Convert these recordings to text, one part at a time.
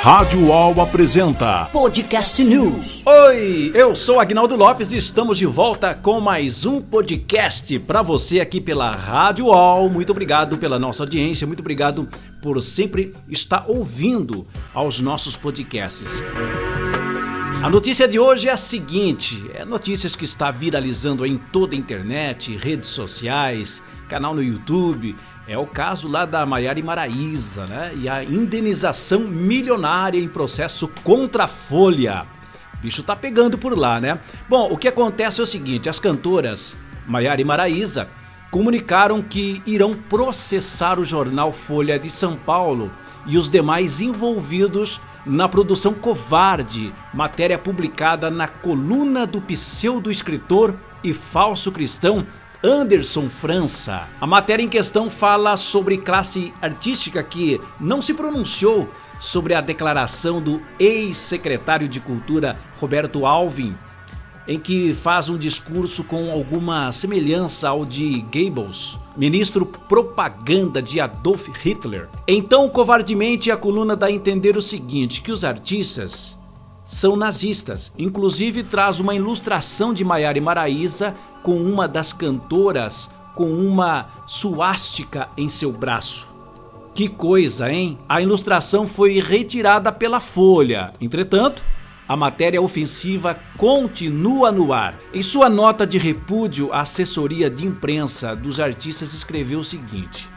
Rádio UOL apresenta Podcast News. Oi, eu sou Agnaldo Lopes e estamos de volta com mais um podcast para você aqui pela Rádio UOL. Muito obrigado pela nossa audiência, muito obrigado por sempre estar ouvindo aos nossos podcasts. A notícia de hoje é a seguinte, notícias que está viralizando em toda a internet, redes sociais, canal no YouTube. É o caso lá da Maiara Maraíza, né? E a indenização milionária em processo contra a Folha. O bicho tá pegando por lá, né? Bom, o que acontece é o seguinte, as cantoras Maiara e Maraíza comunicaram que irão processar o jornal Folha de São Paulo e os demais envolvidos na produção covarde, matéria publicada na coluna do pseudo-escritor e falso cristão Anderson França. A matéria em questão fala sobre classe artística que não se pronunciou sobre a declaração do ex-secretário de Cultura Roberto Alvim, em que faz um discurso com alguma semelhança ao de Goebbels, ministro propaganda de Adolf Hitler. Então, covardemente, a coluna dá a entender o seguinte, que os artistas são nazistas. Inclusive traz uma ilustração de Maiara Maraíza com uma das cantoras com uma suástica em seu braço. Que coisa, hein? A ilustração foi retirada pela Folha. Entretanto, a matéria ofensiva continua no ar. Em sua nota de repúdio, a assessoria de imprensa dos artistas escreveu o seguinte,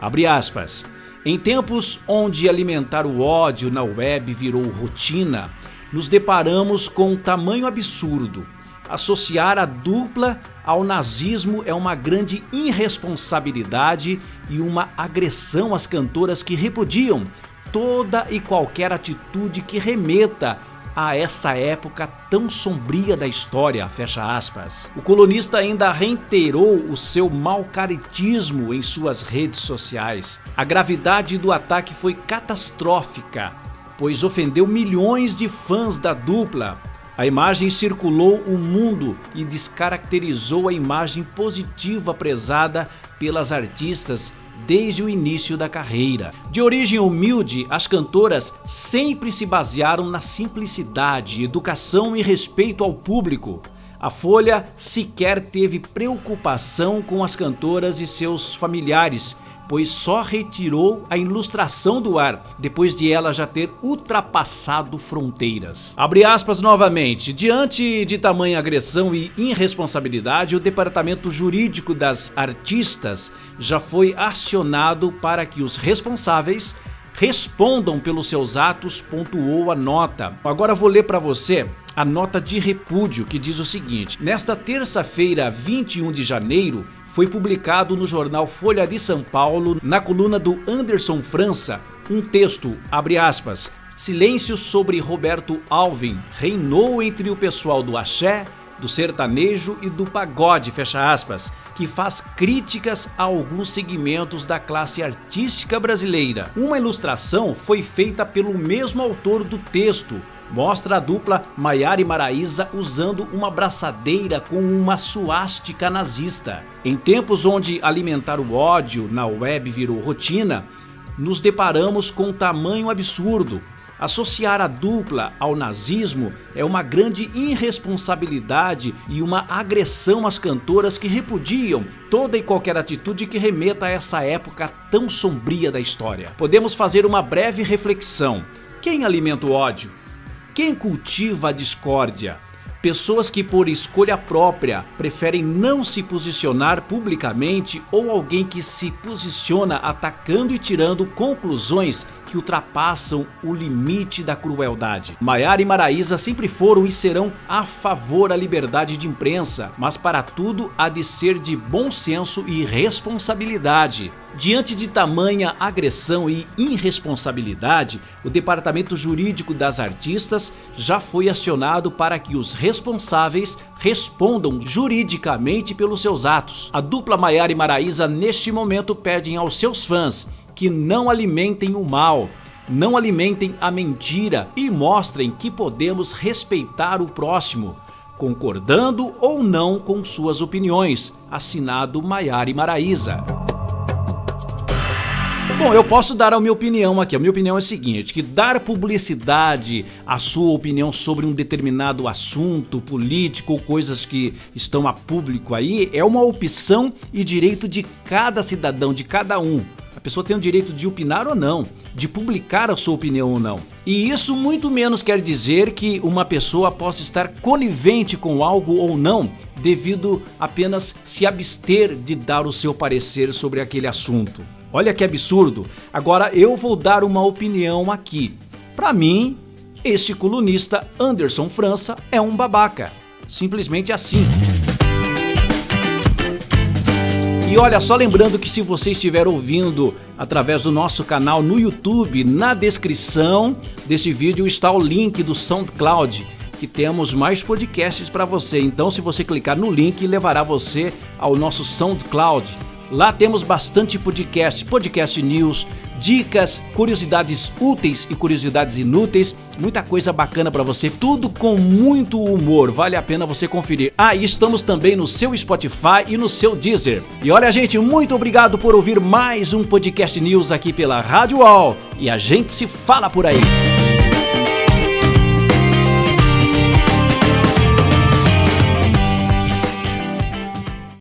abre aspas, em tempos onde alimentar o ódio na web virou rotina, nos deparamos com um tamanho absurdo. Associar a dupla ao nazismo é uma grande irresponsabilidade e uma agressão às cantoras que repudiam toda e qualquer atitude que remeta a essa época tão sombria da história, fecha aspas. O colunista ainda reiterou o seu malcaritismo em suas redes sociais. A gravidade do ataque foi catastrófica, pois ofendeu milhões de fãs da dupla. A imagem circulou o mundo e descaracterizou a imagem positiva prezada pelas artistas desde o início da carreira. De origem humilde, as cantoras sempre se basearam na simplicidade, educação e respeito ao público. A Folha sequer teve preocupação com as cantoras e seus familiares, pois só retirou a ilustração do ar, depois de ela já ter ultrapassado fronteiras. Abre aspas novamente, diante de tamanha agressão e irresponsabilidade, o departamento jurídico das artistas já foi acionado para que os responsáveis respondam pelos seus atos, pontuou a nota. Agora vou ler para você a nota de repúdio que diz o seguinte, nesta terça-feira, 21 de janeiro, foi publicado no jornal Folha de São Paulo, na coluna do Anderson França, um texto, abre aspas, silêncio sobre Roberto Alvim reinou entre o pessoal do axé, do sertanejo e do pagode, fecha aspas, que faz críticas a alguns segmentos da classe artística brasileira. Uma ilustração foi feita pelo mesmo autor do texto, mostra a dupla Maiara Maraíza usando uma braçadeira com uma suástica nazista. Em tempos onde alimentar o ódio na web virou rotina, nos deparamos com um tamanho absurdo. Associar a dupla ao nazismo é uma grande irresponsabilidade e uma agressão às cantoras que repudiam toda e qualquer atitude que remeta a essa época tão sombria da história. Podemos fazer uma breve reflexão. Quem alimenta o ódio? Quem cultiva a discórdia? Pessoas que por escolha própria preferem não se posicionar publicamente ou alguém que se posiciona atacando e tirando conclusões que ultrapassam o limite da crueldade. Maiara e Maraíza sempre foram e serão a favor da liberdade de imprensa, mas para tudo há de ser de bom senso e responsabilidade. Diante de tamanha agressão e irresponsabilidade, o departamento jurídico das artistas já foi acionado para que os responsáveis respondam juridicamente pelos seus atos. A dupla Maiara e Maraíza neste momento pedem aos seus fãs que não alimentem o mal, não alimentem a mentira e mostrem que podemos respeitar o próximo, concordando ou não com suas opiniões. Assinado Maiara e Maraíza. Bom, eu posso dar a minha opinião aqui. A minha opinião é a seguinte, que dar publicidade à sua opinião sobre um determinado assunto político ou coisas que estão a público aí é uma opção e direito de cada cidadão, de cada um. A pessoa tem o direito de opinar ou não, de publicar a sua opinião ou não. E isso muito menos quer dizer que uma pessoa possa estar conivente com algo ou não, devido apenas se abster de dar o seu parecer sobre aquele assunto. Olha que absurdo. Agora eu vou dar uma opinião aqui. Para mim, esse colunista Anderson França é um babaca. Simplesmente assim. E olha, só lembrando que se você estiver ouvindo através do nosso canal no YouTube, na descrição desse vídeo está o link do SoundCloud, que temos mais podcasts para você. Então se você clicar no link, levará você ao nosso SoundCloud. Lá temos bastante podcast news, dicas, curiosidades úteis e curiosidades inúteis, muita coisa bacana para você, tudo com muito humor, vale a pena você conferir. E estamos também no seu Spotify e no seu Deezer. E olha, gente, muito obrigado por ouvir mais um podcast news aqui pela Rádio UOL, e a gente se fala por aí.